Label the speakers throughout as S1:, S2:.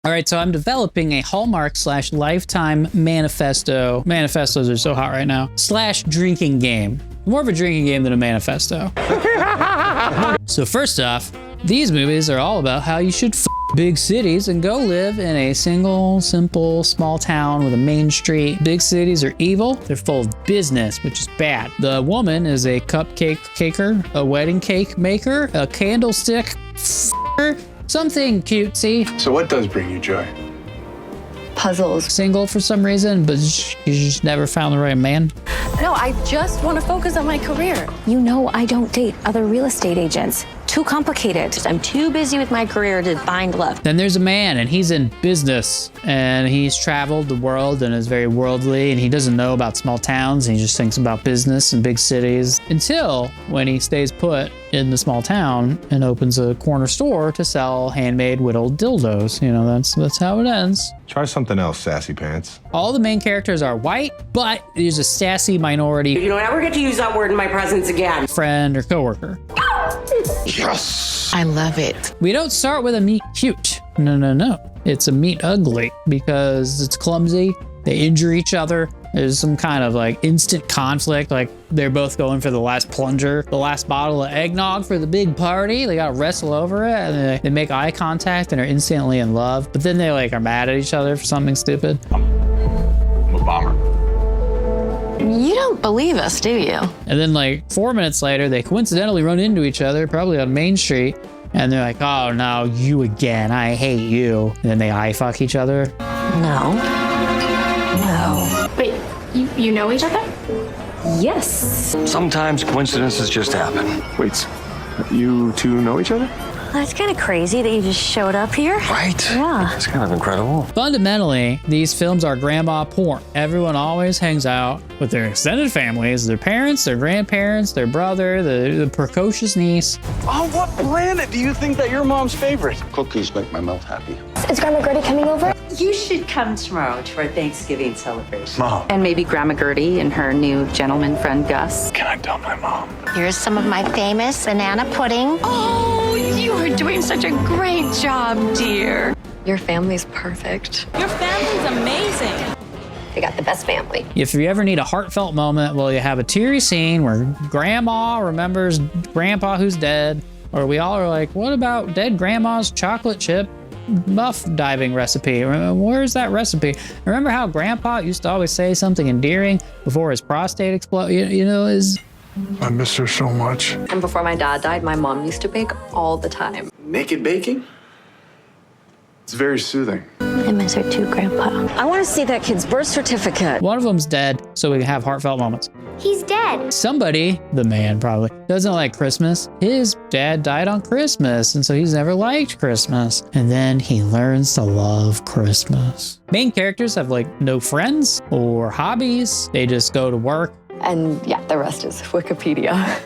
S1: All right, so I'm developing a Hallmark / Lifetime manifesto. Manifestos are so hot right now. / drinking game. More of a drinking game than a manifesto. So first off, these movies are all about how you should big cities and go live in a single, simple, small town with a main street. Big cities are evil. They're full of business, which is bad. The woman is a cupcake caker, a wedding cake maker, a candlestick something cutesy.
S2: So what does bring you joy?
S3: Puzzles.
S1: Single for some reason, but you just never found the right man.
S3: No, I just want to focus on my career. You know I don't date other real estate agents. Too complicated. I'm too busy with my career to find love.
S1: Then there's a man, and he's in business, and he's traveled the world and is very worldly, and he doesn't know about small towns, and he just thinks about business and big cities until when he stays put in the small town and opens a corner store to sell handmade whittled dildos. You know, that's how it ends.
S4: Try something else, sassy pants.
S1: All the main characters are white, but there's a sassy minority.
S5: You don't ever get to use that word in my presence again.
S1: Friend or coworker.
S4: Yes!
S6: I love it.
S1: We don't start with a meet cute. No. It's a meet ugly because it's clumsy. They injure each other. There's some kind of like instant conflict. Like they're both going for the last plunger, the last bottle of eggnog for the big party. They gotta wrestle over it, and they make eye contact and are instantly in love. But then they like are mad at each other for something stupid.
S4: I'm a bomber.
S6: You don't believe us, do you?
S1: And then like 4 minutes later, they coincidentally run into each other, probably on Main Street. And they're like, oh no, you again, I hate you. And then they eye fuck each other.
S6: No.
S7: Wait, you know each other?
S3: Yes.
S8: Sometimes coincidences just happen.
S2: Wait, you two know each other?
S3: That's kind of crazy that you just showed up here.
S8: Right?
S3: Yeah.
S8: It's kind of incredible.
S1: Fundamentally, these films are grandma porn. Everyone always hangs out with their extended families, their parents, their grandparents, their brother, the precocious niece.
S2: On what planet do you think that your mom's favorite?
S4: Cookies make my mouth happy.
S3: Is Grandma Gertie coming over?
S5: You should come tomorrow to our Thanksgiving celebration.
S2: Mom.
S9: And maybe Grandma Gertie and her new gentleman friend Gus.
S2: Can I tell my mom?
S6: Here's some of my famous banana pudding.
S7: Oh, you are doing such a great job, dear.
S3: Your family's perfect.
S7: Your family's amazing.
S3: They got the best family.
S1: If you ever need a heartfelt moment, well, you have a teary scene where grandma remembers grandpa who's dead, or we all are like, what about dead grandma's chocolate chip muff diving recipe? Where's that recipe? Remember how grandpa used to always say something endearing before his prostate exploded? You know,
S2: I miss her so much.
S3: And before my dad died, my mom used to bake all the time.
S2: Naked baking? It's very soothing.
S3: I miss her too, Grandpa. I want to see that kid's birth certificate.
S1: one of them's dead, so we can have heartfelt moments.
S7: He's dead.
S1: Somebody, the man probably, doesn't like Christmas. His dad died on Christmas, and so he's never liked Christmas. And then he learns to love Christmas. Main characters have like no friends or hobbies. They just go to work.
S3: And yeah, the rest is Wikipedia.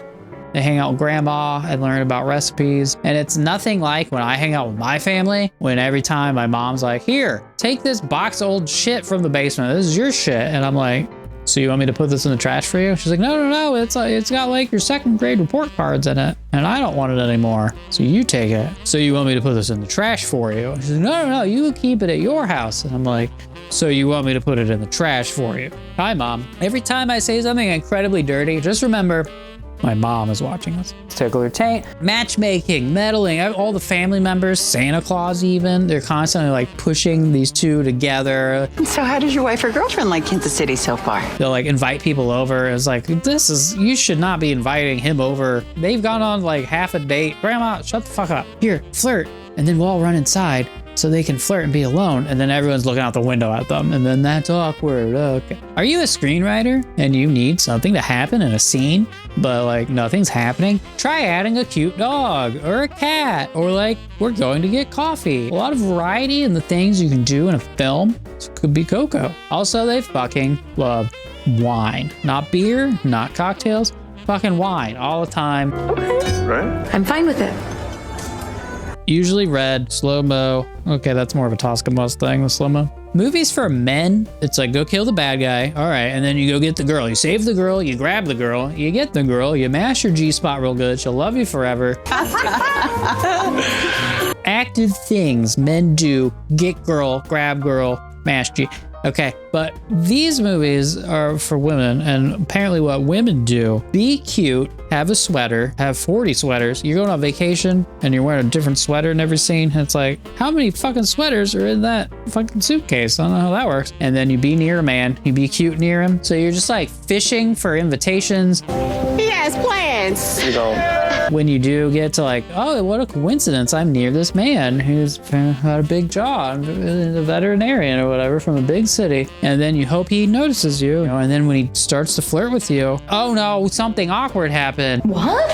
S1: They hang out with grandma and learn about recipes. And it's nothing like when I hang out with my family, when every time my mom's like, here, take this box of old shit from the basement. This is your shit. And I'm like, so you want me to put this in the trash for you? She's like, no. It's got like your second grade report cards in it. And I don't want it anymore. So you take it. So you want me to put this in the trash for you? She's like, no, you keep it at your house. And I'm like, so you want me to put it in the trash for you? Hi, Mom. Every time I say something incredibly dirty, just remember, my mom is watching us. Tickle her taint. Matchmaking, meddling, all the family members, Santa Claus even, they're constantly like pushing these two together.
S6: So how does your wife or girlfriend like Kansas City so far?
S1: They'll like invite people over. It's like, you should not be inviting him over. They've gone on like half a date. Grandma, shut the fuck up. Here, flirt. And then we'll all run inside so they can flirt and be alone. And then everyone's looking out the window at them. And then that's awkward. Okay. Are you a screenwriter and you need something to happen in a scene, but like nothing's happening? Try adding a cute dog or a cat, or like we're going to get coffee. A lot of variety in the things you can do in a film. This could be Coco. Also, they fucking love wine. Not beer, not cocktails, fucking wine all the time.
S3: Okay.
S2: Right?
S3: I'm fine with it.
S1: Usually red, slow-mo. Okay, that's more of a Tosca Mustang, the slow-mo. Movies for men, it's like, go kill the bad guy. All right, and then you go get the girl. You save the girl, you grab the girl, you get the girl, you mash your G-spot real good. She'll love you forever. active things men do: get girl, grab girl, mash G. Okay, but these movies are for women, and apparently what women do: be cute, have a sweater, have 40 sweaters. You're going on vacation and you're wearing a different sweater in every scene. And it's like, how many fucking sweaters are in that fucking suitcase? I don't know how that works. And then you be near a man, you be cute near him. So you're just like fishing for invitations.
S6: He has plans.
S8: You don't.
S1: When you do get to like, oh, what a coincidence, I'm near this man who's got a big job, a veterinarian or whatever from a big city. And then you hope he notices you, and then when he starts to flirt with you, oh no, something awkward happened.
S3: What?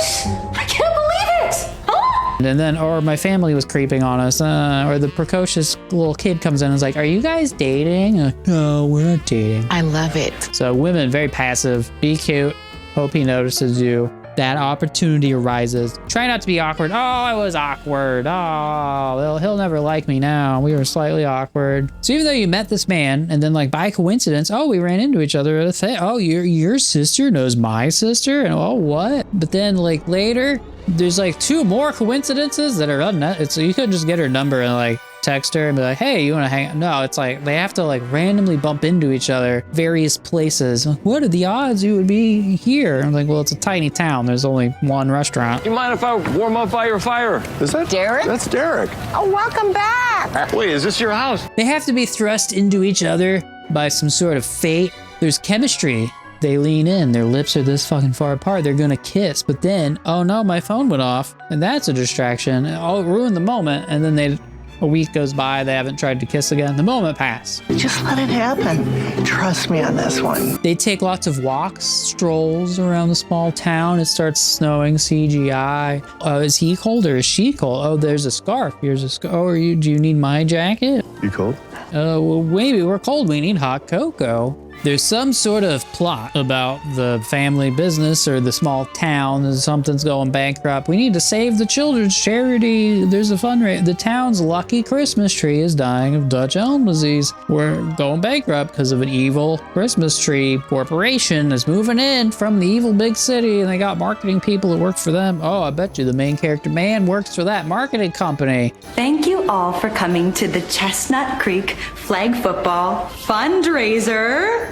S3: I can't believe it! Huh?
S1: And then, or my family was creeping on us, or the precocious little kid comes in and is like, are you guys dating? No, we're not dating.
S6: I love it.
S1: So women, very passive, be cute, hope he notices you. That opportunity arises. Try not to be awkward. Oh, I was awkward. Oh, he'll never like me now. We were slightly awkward. So even though you met this man and then like by coincidence, oh, we ran into each other at a thing. Oh, your sister knows my sister? And oh, what? But then like later, there's like 2 more coincidences that are unnecessary. So you couldn't just get her number and like text her and be like, hey, you want to hang out? No, it's like they have to like randomly bump into each other various places. What are the odds you would be here? I'm like, well, it's a tiny town. There's only one restaurant.
S8: You mind if I warm up by your fire?
S4: Is that
S6: Derek?
S4: That's Derek.
S6: Oh, welcome back.
S8: Wait, is this your house?
S1: They have to be thrust into each other by some sort of fate. There's chemistry. They lean in, their lips are this fucking far apart, they're gonna kiss, but then, oh no, my phone went off, and that's a distraction. I'll ruin the moment, and then a week goes by, they haven't tried to kiss again. The moment passed.
S10: Just let it happen. Trust me on this one.
S1: They take lots of walks, strolls around the small town. It starts snowing, CGI. Is he cold or is she cold? Oh, there's a scarf. Here's a scarf. Oh, do you need my jacket?
S4: You cold?
S1: Well, maybe we're cold. We need hot cocoa. There's some sort of plot about the family business or the small town. Something's going bankrupt. We need to save the children's charity. There's a fundraiser. The town's lucky Christmas tree is dying of Dutch elm disease. We're going bankrupt because of an evil Christmas tree corporation is moving in from the evil big city, and they got marketing people that work for them. Oh, I bet you the main character man works for that marketing company.
S5: Thank you all for coming to the Chestnut Creek Flag Football Fundraiser.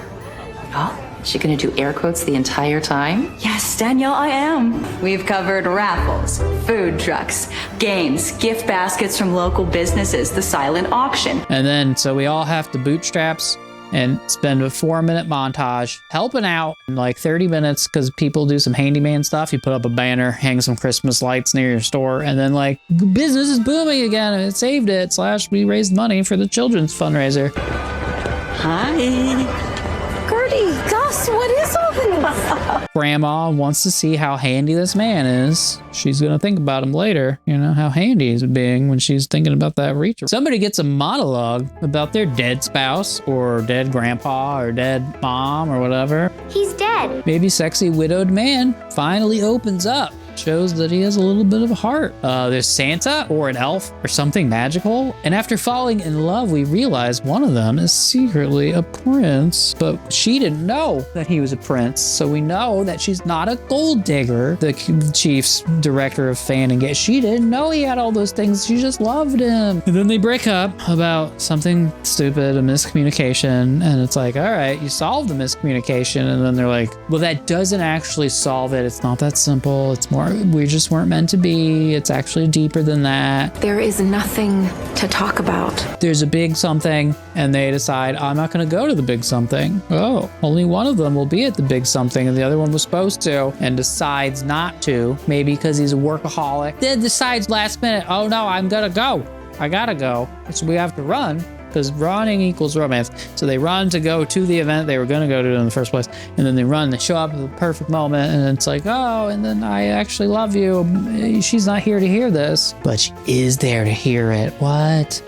S9: Oh, is she gonna do air quotes the entire time?
S5: Yes, Danielle, I am. We've covered raffles, food trucks, games, gift baskets from local businesses, the silent auction.
S1: And then, so we all have to bootstraps and spend a 4-minute montage helping out in like 30 minutes because people do some handyman stuff. You put up a banner, hang some Christmas lights near your store, and then like business is booming again. And it saved it. / we raised money for the children's fundraiser.
S5: Hi.
S3: Gertie, Gus, what is all this?
S1: Grandma wants to see how handy this man is. She's going to think about him later, how handy he's being when she's thinking about that reacher. Somebody gets a monologue about their dead spouse or dead grandpa or dead mom or whatever.
S7: He's dead.
S1: Maybe sexy widowed man finally opens up. Shows that he has a little bit of a heart. There's Santa or an elf or something magical. And after falling in love, we realize one of them is secretly a prince. But she didn't know that he was a prince. So we know that she's not a gold digger. The chief's director of fan and she didn't know he had all those things. She just loved him. And then they break up about something stupid, a miscommunication. And it's like, all right, you solved the miscommunication. And then they're like, well, that doesn't actually solve it. It's not that simple. It's more, we just weren't meant to be. It's actually deeper than that.
S3: There is nothing to talk about.
S1: There's a big something, and they decide, I'm not going to go to the big something. Oh, only one of them will be at the big something, and the other one was supposed to, and decides not to. Maybe because he's a workaholic. Then decides last minute, oh no, I'm going to go. I got to go. So we have to run. Because running equals romance. So they run to go to the event they were going to go to in the first place. And then they run, they show up at the perfect moment. And it's like, oh, and then I actually love you. She's not here to hear this. But she is there to hear it. What?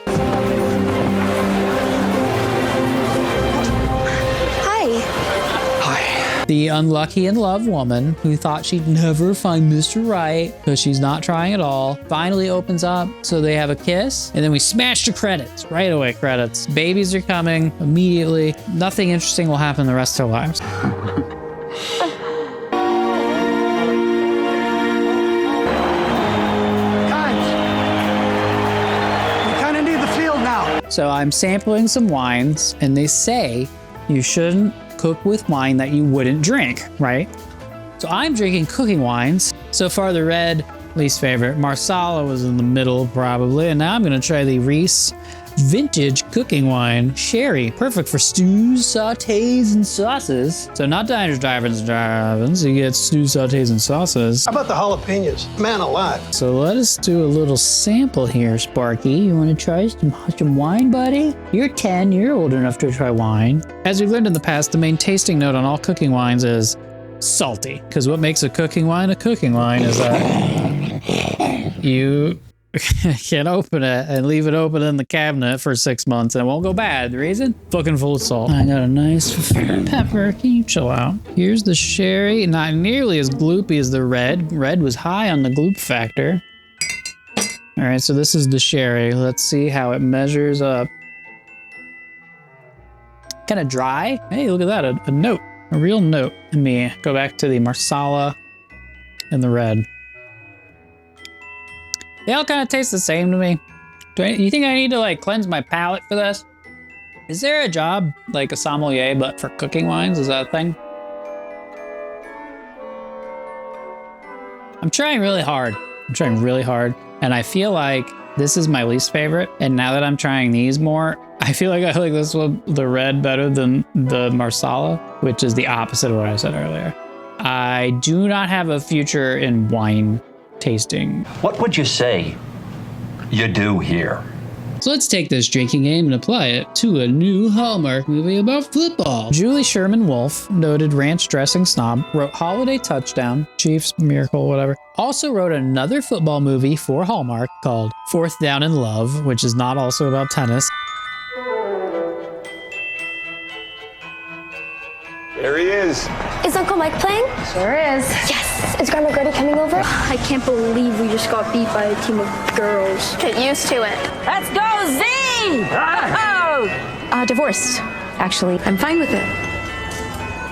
S1: The unlucky in love woman who thought she'd never find Mr. Right because she's not trying at all finally opens up. So they have a kiss and then we smash the credits. Right away, credits. Babies are coming immediately. Nothing interesting will happen the rest of their lives. So I'm sampling some wines, and they say you shouldn't cook with wine that you wouldn't drink, right? So I'm drinking cooking wines. So far, the red, least favorite. Marsala was in the middle, probably. And now I'm gonna try the Reese Vintage Cooking Wine Sherry. Perfect for stews, sautés, and sauces. So not diners, drive-ins. You get stews, sautés, and sauces.
S11: How about the jalapenos? Man alive.
S1: So let us do a little sample here, Sparky. You want to try some wine, buddy? You're 10. You're old enough to try wine. As we've learned in the past, the main tasting note on all cooking wines is salty. Because what makes a cooking wine is that you can open it and leave it open in the cabinet for 6 months and it won't go bad. The reason? Fucking full of salt. I got a nice pepper. Can you chill out? Here's the sherry. Not nearly as gloopy as the red. Red was high on the gloop factor. All right, so this is the sherry. Let's see how it measures up. Kind of dry. Hey, look at that. A note. A real note. Let me go back to the Marsala and the red. They all kind of taste the same to me. You think I need to like cleanse my palate for this? Is there a job like a sommelier but for cooking wines? Is that a thing? I'm trying really hard. And I feel like this is my least favorite. And now that I'm trying these more, I feel like I like this one, the red, better than the Marsala, which is the opposite of what I said earlier. I do not have a future in wine tasting.
S12: What would you say you do here?
S1: So let's take this drinking game and apply it to a new Hallmark movie about football. Julie Sherman Wolfe, noted ranch dressing snob, wrote Holiday Touchdown, Chiefs Miracle, whatever. Also wrote another football movie for Hallmark called Fourth Down in Love, which is not also about tennis.
S2: There he is.
S3: Is Uncle Mike playing?
S7: Sure is.
S3: Yes! Is Grandma Gertie coming over?
S7: I can't believe we just got beat by a team of girls.
S3: Get used to it.
S5: Let's go, Z!
S3: Divorced, actually. I'm fine with it.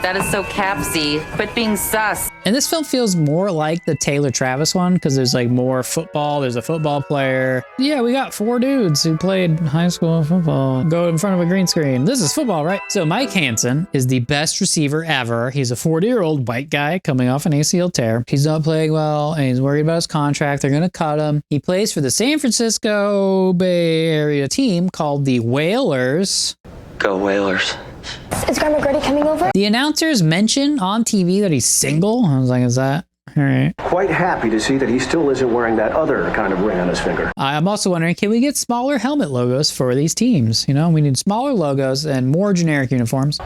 S9: That is so capsy. Quit being sus.
S1: And this film feels more like the Taylor Travis one because there's like more football. There's a football player. Yeah, we got 4 dudes who played high school football. Go in front of a green screen. This is football, right? So Mike Hansen is the best receiver ever. He's a 40-year-old white guy coming off an ACL tear. He's not playing well and he's worried about his contract. They're going to cut him. He plays for the San Francisco Bay Area team called the Whalers.
S8: Go Whalers.
S3: Is Grandma Gertie coming over?
S1: The announcers mention on TV that he's single. I was like, is that all right?
S13: Quite happy to see that he still isn't wearing that other kind of ring on his finger.
S1: I'm also wondering, can we get smaller helmet logos for these teams? You know, we need smaller logos and more generic uniforms.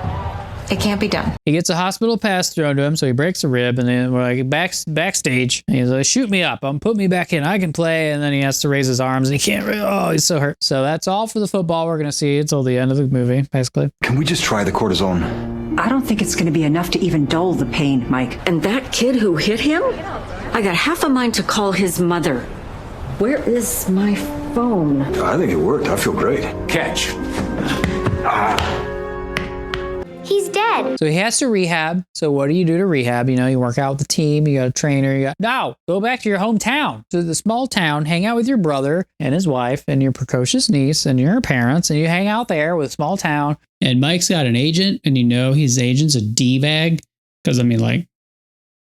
S6: It can't be done.
S1: He gets a hospital pass thrown to him, so he breaks a rib, and then we're like backstage. And he's like, shoot me up. Put me back in. I can play. And then he has to raise his arms, and he can't really. Oh, he's so hurt. So that's all for the football we're going to see until the end of the movie, basically.
S4: Can we just try the cortisone?
S14: I don't think it's going to be enough to even dull the pain, Mike.
S5: And that kid who hit him? I got half a mind to call his mother. Where is my phone?
S4: I think it worked. I feel great.
S8: Catch.
S3: He's dead.
S1: So he has to rehab. So what do you do to rehab? You know, you work out with the team, you got a trainer, no, go back to your hometown, to the small town, hang out with your brother and his wife and your precocious niece and your parents, and you hang out there with small town. And Mike's got an agent, and you know his agent's a D-bag. Because, I mean, like,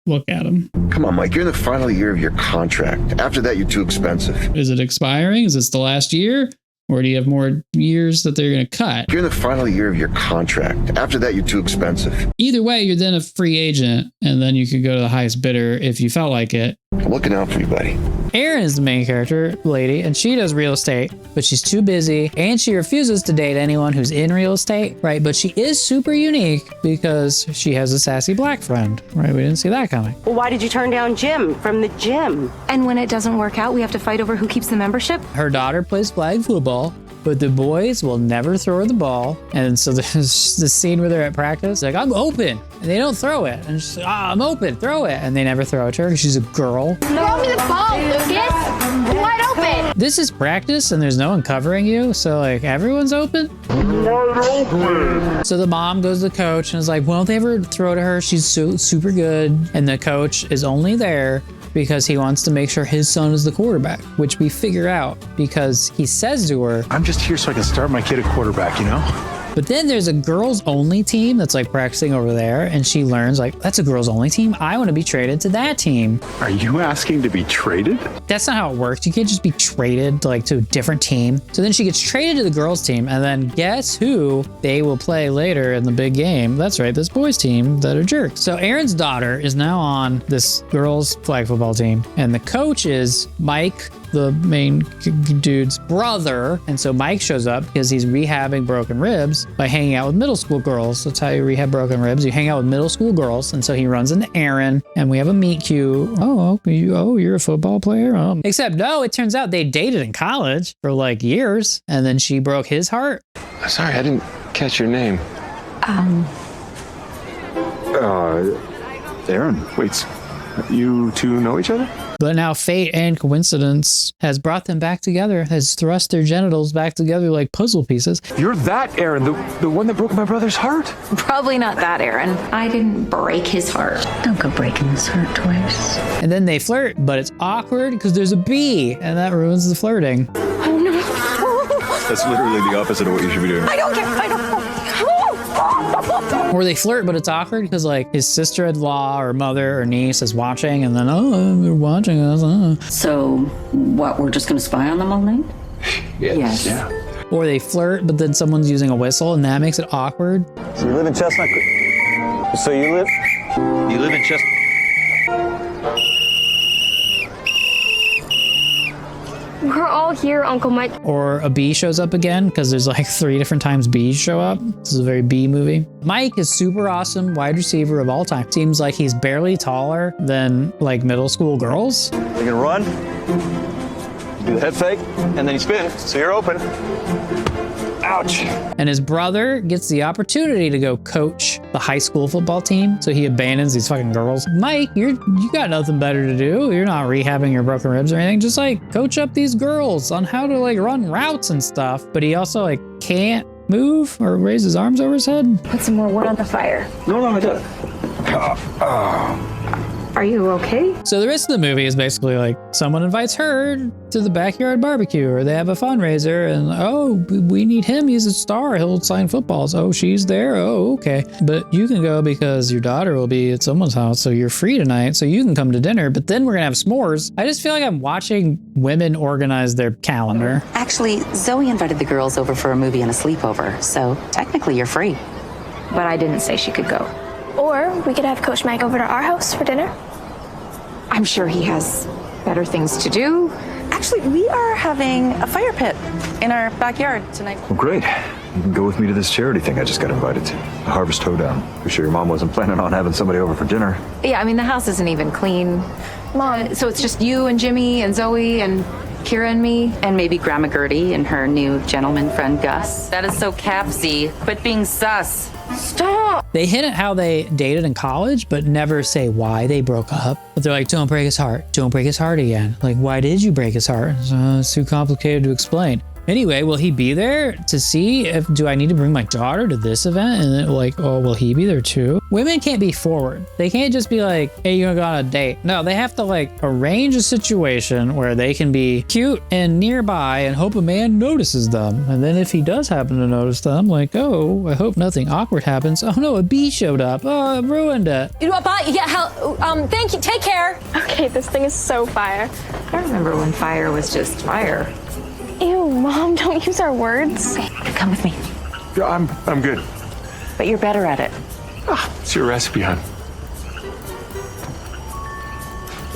S1: look at him.
S4: Come on, Mike. You're in the final year of your contract. After that, you're too expensive.
S1: Is it expiring? Is this the last year? Or do you have more years that they're going to cut?
S4: You're in the final year of your contract. After that, you're too expensive.
S1: Either way, you're then a free agent, and then you could go to the highest bidder if you felt like it.
S4: I'm looking out for you, buddy.
S1: Erin is the main character, lady, and she does real estate, but she's too busy, and she refuses to date anyone who's in real estate, right? But she is super unique because she has a sassy black friend, right? We didn't see that coming.
S15: Well, why did you turn down Jim from the gym?
S6: And when it doesn't work out, we have to fight over who keeps the membership?
S1: Her daughter plays flag football, but the boys will never throw her the ball. And so there's this scene where they're at practice, like, I'm open. And they don't throw it. And she's like, I'm open, throw it. And they never throw it to her because she's a girl.
S7: Throw me the ball, Lucas. I'm wide open.
S1: This is practice and there's no one covering you. So like everyone's open. So the mom goes to the coach and is like, won't they ever throw to her? She's so super good. And the coach is only there because he wants to make sure his son is the quarterback, which we figure out because he says to her,
S2: I'm just here so I can start my kid at quarterback, you know?
S1: But then there's a girls only team that's like practicing over there, and she learns like, that's a girls only team. I want to be traded to that team.
S2: Are you asking to be traded?
S1: That's not how it works. You can't just be traded like to a different team. So then she gets traded to the girls team, and then guess who they will play later in the big game? That's right, this boys team that are jerks. So Aaron's daughter is now on this girls flag football team, and the coach is Mike, the main dude's brother. And so Mike shows up because he's rehabbing broken ribs by hanging out with middle school girls. That's how you rehab broken ribs. You hang out with middle school girls. And so he runs into Aaron, and we have a meet cute. You're a football player? Except no, it turns out they dated in college for like years, and then she broke his heart.
S8: Sorry, I didn't catch your name.
S2: Aaron, wait, you two know each other?
S1: But now fate and coincidence has brought them back together, has thrust their genitals back together like puzzle pieces.
S8: You're that Aaron, the one that broke my brother's heart?
S9: Probably not that Aaron. I didn't break his heart.
S3: Don't go breaking his heart twice.
S1: And then they flirt, but it's awkward because there's a bee, and that ruins the flirting.
S3: Oh no.
S2: That's literally the opposite of what you should be doing.
S3: I don't care.
S1: Or they flirt, but it's awkward because like his sister-in-law or mother or niece is watching, and then, they're watching us.
S9: So, what, we're just gonna spy on them all night?
S8: Yes.
S2: Yeah.
S1: Or they flirt, but then someone's using a whistle, and that makes it awkward.
S16: So you live in Chestnut Creek? So you live in Chestnut...
S7: We're all here, Uncle Mike.
S1: Or a bee shows up again because there's like 3 different times bees show up. This is a very bee movie. Mike is super awesome wide receiver of all time. Seems like he's barely taller than like middle school girls.
S16: You're gonna run, do the head fake, and then you spin, so you're open. Ouch.
S1: And his brother gets the opportunity to go coach the high school football team, so he abandons these fucking girls. Mike, you got nothing better to do. You're not rehabbing your broken ribs or anything. Just like coach up these girls on how to like run routes and stuff. But he also like can't move or raise his arms over his head.
S3: Put some more wood on the fire.
S16: No, I don't.
S3: Are you okay?
S1: So the rest of the movie is basically like someone invites her to the backyard barbecue, or they have a fundraiser, and we need him. He's a star. He'll sign footballs. Oh, she's there. Oh, okay. But you can go because your daughter will be at someone's house, so you're free tonight, so you can come to dinner. But then we're gonna have s'mores. I just feel like I'm watching women organize their calendar.
S9: Actually, Zoe invited the girls over for a movie and a sleepover, so technically you're free.
S3: But I didn't say she could go.
S7: Or we could have Coach Mike over to our house for dinner.
S6: I'm sure he has better things to do. Actually, we are having a fire pit in our backyard tonight.
S2: Well, great. You can go with me to this charity thing I just got invited to. The Harvest Hoedown. I'm sure your mom wasn't planning on having somebody over for dinner.
S6: Yeah, I mean, the house isn't even clean. Mom. So it's just you and Jimmy and Zoe and Kira and me.
S9: And maybe Grandma Gertie and her new gentleman friend Gus. That is so capsy. Quit being sus.
S7: Stop!
S1: They hint at how they dated in college, but never say why they broke up. But they're like, don't break his heart. Don't break his heart again. Like, why did you break his heart? It's too complicated to explain. Anyway, will he be there to see if, do I need to bring my daughter to this event? And then like, oh, will he be there too? Women can't be forward. They can't just be like, hey, you're gonna go on a date. No, they have to like arrange a situation where they can be cute and nearby and hope a man notices them. And then if he does happen to notice them, like, oh, I hope nothing awkward happens. Oh no, a bee showed up. Oh, I ruined it.
S7: Thank you. Take care. Okay, this thing is so fire.
S6: I remember when fire was just fire.
S7: Ew, Mom, don't use our words.
S6: Okay, come with me.
S2: Yeah, I'm good.
S6: But you're better at it.
S2: It's your recipe, hon.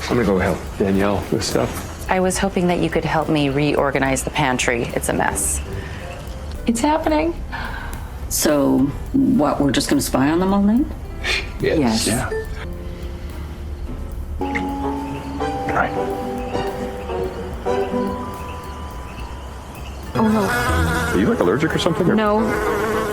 S2: I'm gonna go help Danielle with stuff.
S9: I was hoping that you could help me reorganize the pantry. It's a mess.
S6: It's happening.
S9: So, what, we're just gonna spy on them all night?
S2: Yes. Yeah. All right.
S6: Oh no.
S2: Are you like allergic or something? Or
S6: No.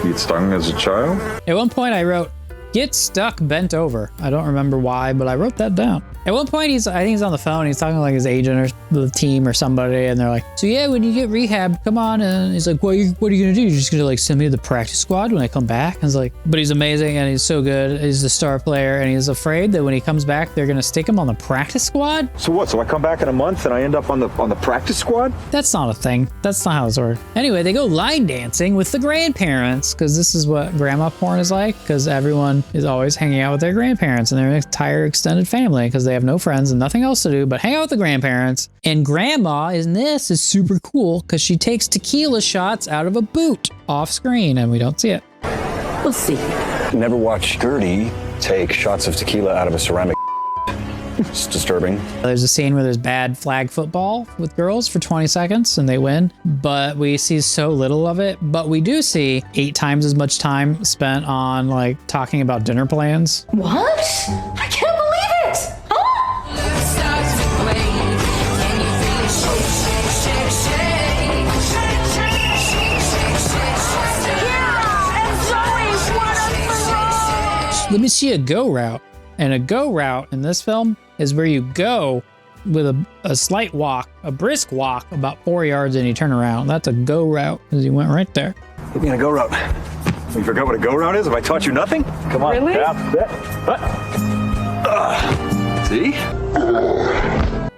S2: you get stung as a child?
S1: At one point I wrote, gets stuck bent over. I don't remember why, but I wrote that down. At one point, I think he's on the phone. He's talking to like his agent or the team or somebody, and they're like, so yeah, when you get rehab, come on. And he's like, what are you gonna do? You're just gonna like send me to the practice squad when I come back? And I was like, but he's amazing and he's so good. He's the star player, and he's afraid that when he comes back, they're gonna stick him on the practice squad.
S2: So what? So I come back in a month and I end up on the practice squad?
S1: That's not a thing. That's not how it's works. Anyway, they go line dancing with the grandparents, because this is what grandma porn is like, because everyone is always hanging out with their grandparents and their entire extended family, because they have no friends and nothing else to do but hang out with the grandparents. And grandma in this is super cool because she takes tequila shots out of a boot off screen and we don't see it.
S9: We'll see.
S2: Never watched Gertie take shots of tequila out of a ceramic. It's disturbing.
S1: There's a scene where there's bad flag football with girls for 20 seconds and they win, but we see so little of it. But we do see 8 times as much time spent on like talking about dinner plans.
S5: What? I can't believe it!
S1: Let me see a go route. And a go route in this film is where you go with a slight walk, a brisk walk, about 4 yards, and you turn around. That's a go route, because you went right there.
S2: Give me a go route. You forgot what a go route is? Have I taught you nothing? Come on.
S6: Really?
S2: See?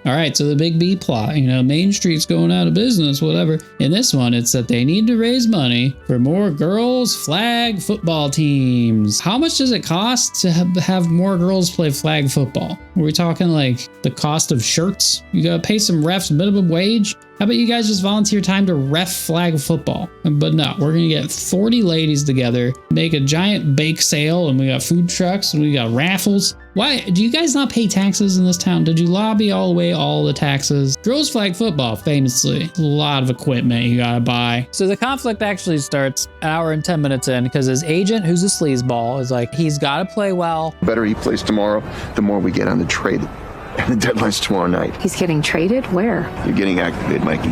S1: All right, so the big B plot, Main Street's going out of business, whatever. In this one, it's that they need to raise money for more girls' flag football teams. How much does it cost to have more girls play flag football? Are we talking like the cost of shirts? You gotta pay some refs minimum wage? How about you guys just volunteer time to ref flag football? But no, we're gonna get 40 ladies together, make a giant bake sale, and we got food trucks and we got raffles. Why do you guys not pay taxes in this town? Did you lobby all the taxes? Girls flag football, famously, a lot of equipment you gotta buy. So the conflict actually starts an hour and 10 minutes in, because his agent, who's a sleazeball, is like, he's gotta play well.
S4: The better he plays tomorrow, the more we get on the trade. And the deadline's tomorrow night.
S6: He's getting traded? Where?
S4: You're getting activated, Mikey.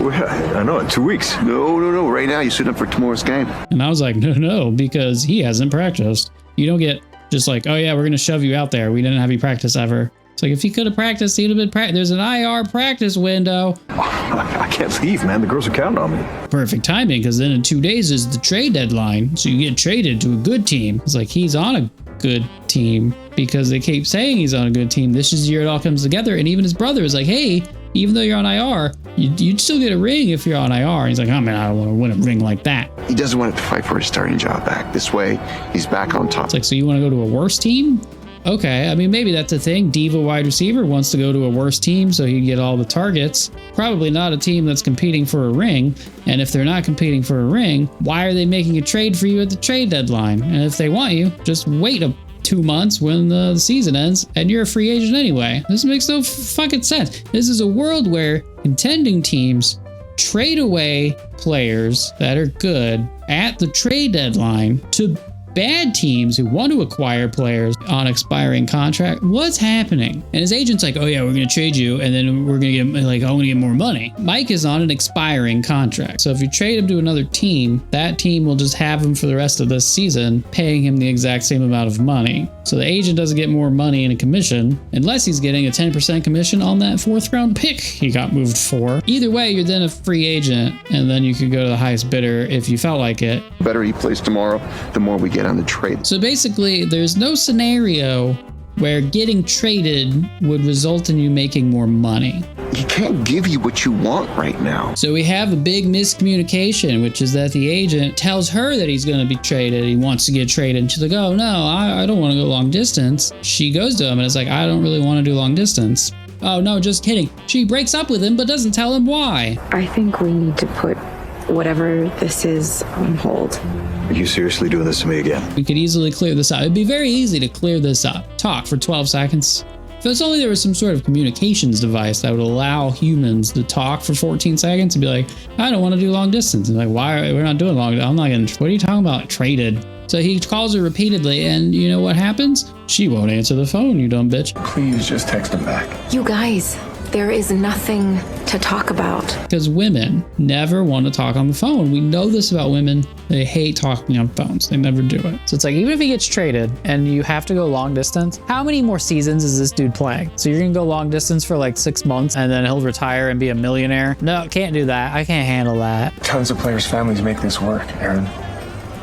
S2: Well, I know, in 2 weeks.
S4: No. Right now, you suit up for tomorrow's game.
S1: And I was like, no, because he hasn't practiced. You don't get just like, oh yeah, we're gonna shove you out there. We didn't have you practice ever. It's like, if he could have practiced, he'd have been practiced. There's an IR practice window.
S2: I can't leave, man. The girls are counting on me.
S1: Perfect timing, because then in 2 days is the trade deadline. So you get traded to a good team. It's like, he's on a good team, because they keep saying he's on a good team. This is the year it all comes together. And even his brother is like, hey, even though you're on IR, you'd still get a ring if you're on IR. And he's like, oh man, I don't want to win a ring like that.
S4: He doesn't want to fight for his starting job back. This way, he's back on top.
S1: It's like, so you want to go to a worse team? Okay, I mean, maybe that's a thing. Diva wide receiver wants to go to a worse team so he can get all the targets. Probably not a team that's competing for a ring. And if they're not competing for a ring, why are they making a trade for you at the trade deadline? And if they want you, just wait 2 months when the season ends and you're a free agent anyway. This makes no fucking sense. This is a world where contending teams trade away players that are good at the trade deadline to bad teams who want to acquire players on expiring contract. What's happening? And his agent's like, oh yeah, we're going to trade you, and then we're going to get I want to get more money. Mike is on an expiring contract. So if you trade him to another team, that team will just have him for the rest of this season, paying him the exact same amount of money. So the agent doesn't get more money in a commission unless he's getting a 10% commission on that 4th round pick he got moved for. Either way, you're then a free agent, and then you could go to the highest bidder if you felt like it.
S4: The better he plays tomorrow, the more we get on the trade.
S1: So basically, there's no scenario where getting traded would result in you making more money.
S4: He can't give you what you want right now.
S1: So we have a big miscommunication, which is that the agent tells her that he's going to be traded. He wants to get traded. And she's like, oh no, I don't want to go long distance. She goes to him and it's like, I don't really want to do long distance. Oh no, just kidding. She breaks up with him, but doesn't tell him why.
S6: I think we need to put whatever this is on hold.
S2: Are you seriously doing this to me again?
S1: We could easily clear this up. It'd be very easy to clear this up. Talk for 12 seconds. If it's only there was some sort of communications device that would allow humans to talk for 14 seconds and be like, I don't want to do long distance. And like, why we're not doing long? I'm not going to, what are you talking about? Traded. So he calls her repeatedly, and you know what happens? She won't answer the phone, you dumb bitch.
S8: Please just text him back.
S3: You guys, There is nothing to talk about.
S1: Because women never want to talk on the phone. We know this about women. They hate talking on phones. They never do it. So it's like, even if he gets traded and you have to go long distance, how many more seasons is this dude playing? So you're gonna go long distance for like 6 months and then he'll retire and be a millionaire? No, can't do that. I can't handle that.
S8: Tons of players' families make this work, Aaron.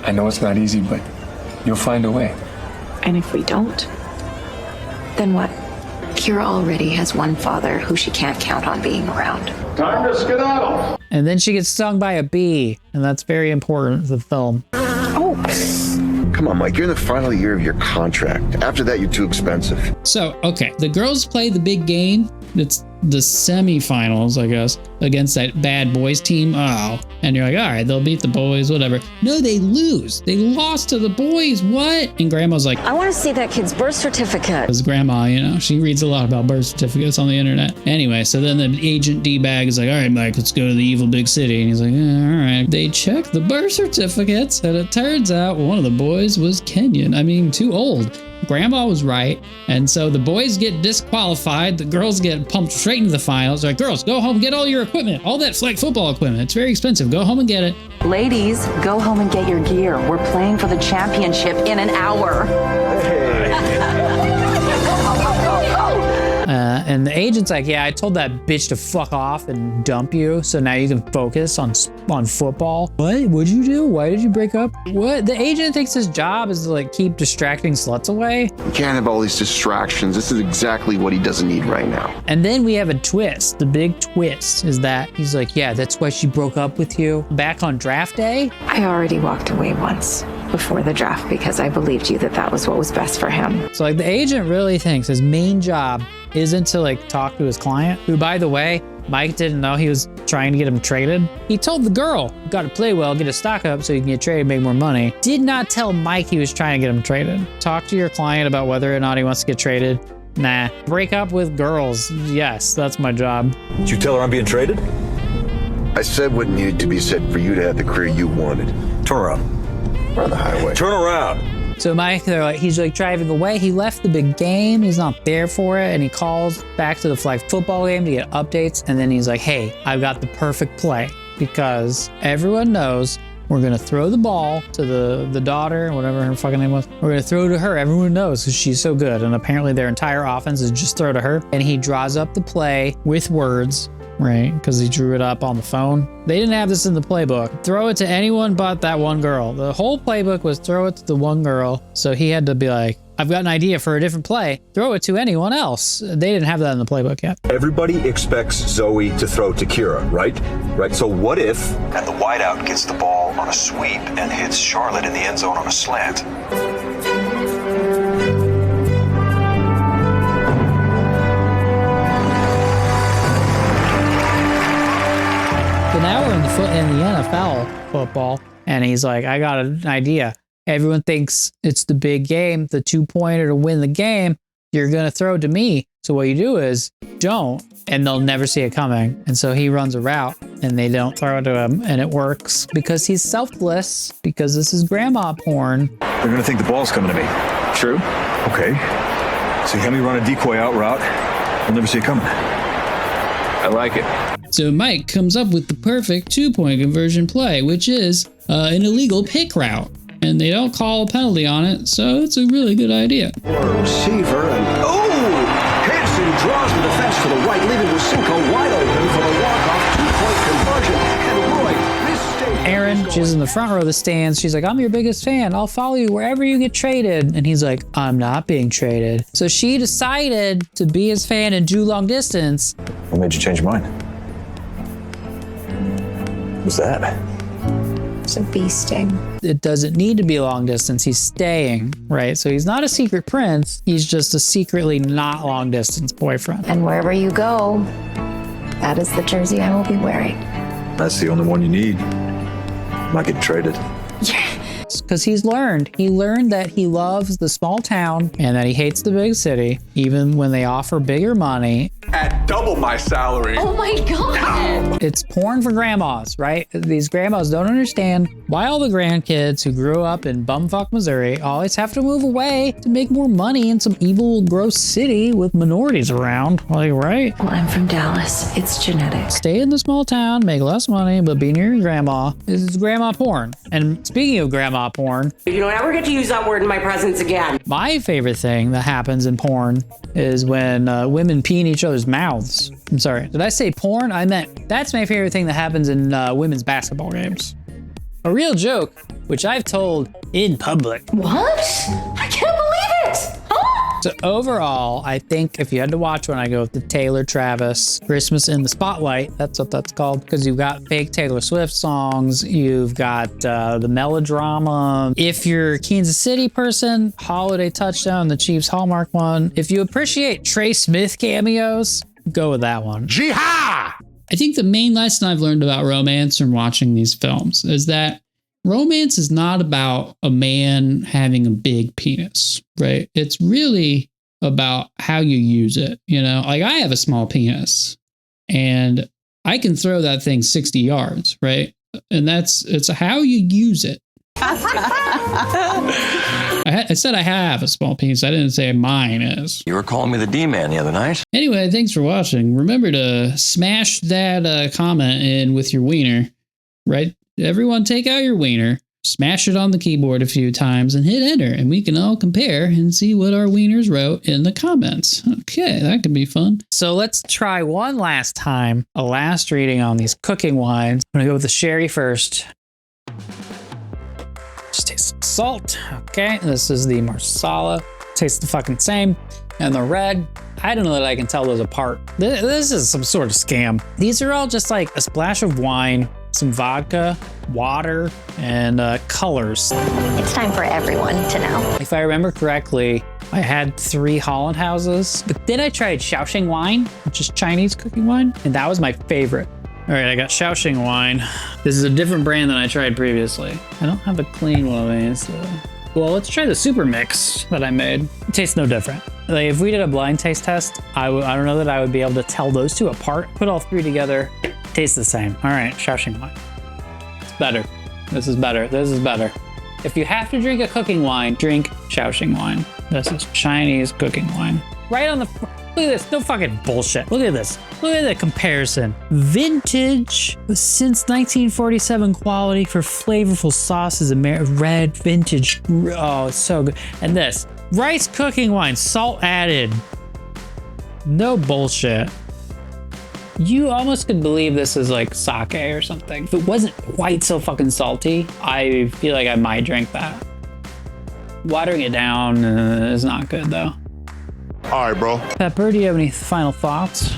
S8: I know it's not easy, but you'll find a way.
S6: And if we don't, then what?
S3: Kira already has one father who she can't count on being around.
S13: Time to skedaddle.
S1: And then she gets stung by a bee, and that's very important to the film.
S6: Oh.
S4: Come on, Mike, you're in the final year of your contract. After that, you're too expensive.
S1: So, okay, the girls play the big game. It's the semifinals, I guess, against that bad boys team. Oh, and you're like, all right, they'll beat the boys, whatever. No, they lose. They lost to the boys. What? And grandma's like,
S3: I want to see that kid's birth certificate.
S1: Because grandma, you know, she reads a lot about birth certificates on the internet. Anyway, so then the agent D-bag is like, all right, Mike, let's go to the evil big city. And he's like, yeah, all right. They check the birth certificates, and it turns out one of the boys was Kenyan. I mean, too old. Grandma was right. And so the boys get disqualified. The girls get pumped straight into the finals. They're like, girls, go home, get all your equipment, all that flag football equipment. It's very expensive. Go home and get it.
S9: Ladies, go home and get your gear. We're playing for the championship in an hour.
S1: And the agent's like, yeah, I told that bitch to fuck off and dump you, so now you can focus on football. What? What'd you do? Why did you break up? What? The agent thinks his job is to like keep distracting sluts away.
S4: You can't have all these distractions. This is exactly what he doesn't need right now.
S1: And then we have a twist. The big twist is that he's like, yeah, that's why she broke up with you back on draft day.
S6: I already walked away once before the draft because I believed you that was what was best for him.
S1: So like the agent really thinks his main job isn't to like talk to his client, who, by the way, Mike didn't know he was trying to get him traded. He told the girl, you got to play well, get a stock up so you can get traded, make more money. Did not tell Mike he was trying to get him traded. Talk to your client about whether or not he wants to get traded. Nah. Break up with girls. Yes, that's my job.
S2: Did you tell her I'm being traded?
S4: I said what needed to be said for you to have the career you wanted.
S2: Turn around.
S4: We're on the highway.
S2: Turn around.
S1: So Mike, he's like driving away. He left the big game. He's not there for it. And he calls back to the flag football game to get updates. And then he's like, hey, I've got the perfect play, because everyone knows we're going to throw the ball to the daughter, whatever her fucking name was. We're going to throw to her. Everyone knows because she's so good. And apparently their entire offense is just throw to her. And he draws up the play with words, right? Because he drew it up on the phone. They didn't have this in the playbook. Throw it to anyone but that one girl. The whole playbook was throw it to the one girl. So he had to be like, I've got an idea for a different play. Throw it to anyone else. They didn't have that in the playbook yet.
S2: Everybody expects Zoe to throw to Kira, right? Right. So what if...
S12: And the wideout gets the ball on a sweep and hits Charlotte in the end zone on a slant.
S1: Now we're in the NFL football, and he's like, I got an idea. Everyone thinks it's the big game, the 2-pointer to win the game. You're going to throw to me. So what you do is don't, and they'll never see it coming. And so he runs a route, and they don't throw it to him, and it works because he's selfless, because this is grandma porn.
S2: They're going to think the ball's coming to me.
S16: True.
S2: Okay. So you have me run a decoy out route. They'll never see it coming.
S16: I like it.
S1: So Mike comes up with the perfect 2-point conversion play, which is an illegal pick route. And they don't call a penalty on it, so it's a really good idea.
S13: Receiver and Hansen draws the defense to the right, leaving Wasinko wide open for the walk-off 2-point conversion. And Roy, this stage.
S1: Aaron, she's in the front row of the stands. She's like, I'm your biggest fan. I'll follow you wherever you get traded. And he's like, I'm not being traded. So she decided to be his fan and do long distance.
S2: What made you change your mind? What's that?
S3: It's a bee sting.
S1: It doesn't need to be long distance. He's staying, right? So he's not a secret prince. He's just a secretly not long distance boyfriend.
S3: And wherever you go, that is the jersey I will be wearing.
S2: That's the only one you need. Might get traded.
S1: Because he's learned. He learned that he loves the small town and that he hates the big city, even when they offer bigger money.
S16: At double my salary.
S7: Oh my God.
S1: It's porn for grandmas, right? These grandmas don't understand Why all the grandkids who grew up in bumfuck Missouri always have to move away to make more money in some evil, gross city with minorities around? Like, right?
S3: Well, I'm from Dallas. It's genetic.
S1: Stay in the small town, make less money, but be near your grandma. This is grandma porn. And speaking of grandma porn,
S15: You don't ever get to use that word in my presence again.
S1: my favorite thing that happens in porn is when women pee in each other's mouths. I'm sorry, did I say porn? I meant that's my favorite thing that happens in women's basketball games. A real joke, which I've told in public.
S3: What? I can't believe it!
S1: So overall, I think if you had to watch one, I go with the Taylor Travis Christmas in the Spotlight. That's what that's called. Because you've got fake Taylor Swift songs. You've got the melodrama. If you're a Kansas City person, Holiday Touchdown, the Chiefs Hallmark one. If you appreciate Trey Smith cameos, go with that one.
S13: Jihad!
S1: I think the main lesson I've learned about romance from watching these films is that romance is not about a man having a big penis, right? It's really about how you use it. You know, like I have a small penis and I can throw that thing 60 yards, right? And it's how you use it. I said I have a small penis. I didn't say mine is.
S13: You were calling me the D-man the other night.
S1: Anyway, thanks for watching. Remember to smash that comment in with your wiener, right? Everyone take out your wiener, smash it on the keyboard a few times and hit enter, and we can all compare and see what our wieners wrote in the comments. Okay, that could be fun. So let's try one last time, a last reading on these cooking wines. I'm gonna go with the sherry first. Just taste some salt. Okay, this is the Marsala. Tastes the fucking same. And the red, I don't know that I can tell those apart. This is some sort of scam. These are all just like a splash of wine, some vodka, water, and colors.
S3: It's time for everyone to know.
S1: If I remember correctly, I had 3 Holland houses, but then I tried Shaoxing wine, which is Chinese cooking wine, and that was my favorite. All right, I got Shaoxing wine. This is a different brand than I tried previously. I don't have a clean one of these. Well, let's try the super mix that I made. It tastes no different. Like if we did a blind taste test, I don't know that I would be able to tell those two apart. Put all 3 together, tastes the same. All right, Shaoxing wine. It's better. This is better. This is better. If you have to drink a cooking wine, drink Shaoxing wine. This is Chinese cooking wine. Right on the, look at this, no fucking bullshit. Look at this, look at the comparison. Vintage, since 1947 quality for flavorful sauces, red vintage, oh, it's so good. And this, rice cooking wine, salt added. No bullshit. You almost could believe this is like sake or something. If it wasn't quite so fucking salty, I feel like I might drink that. Watering it down is not good though.
S13: All right, bro.
S1: Pepper, do you have any final thoughts?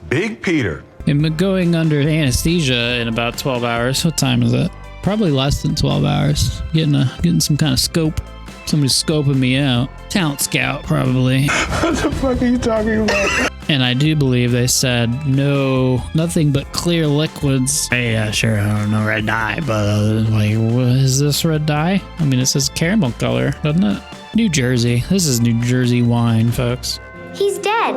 S13: Big Peter.
S1: I'm going under anesthesia in about 12 hours. What time is it? Probably less than 12 hours. Getting some kind of scope. Somebody's scoping me out. Talent scout, probably.
S13: What the fuck are you talking about?
S1: And I do believe they said nothing but clear liquids. Hey, sure, I don't know red dye, but like, what is this red dye? I mean, it says caramel color, doesn't it? New Jersey. This is New Jersey wine, folks.
S17: He's dead.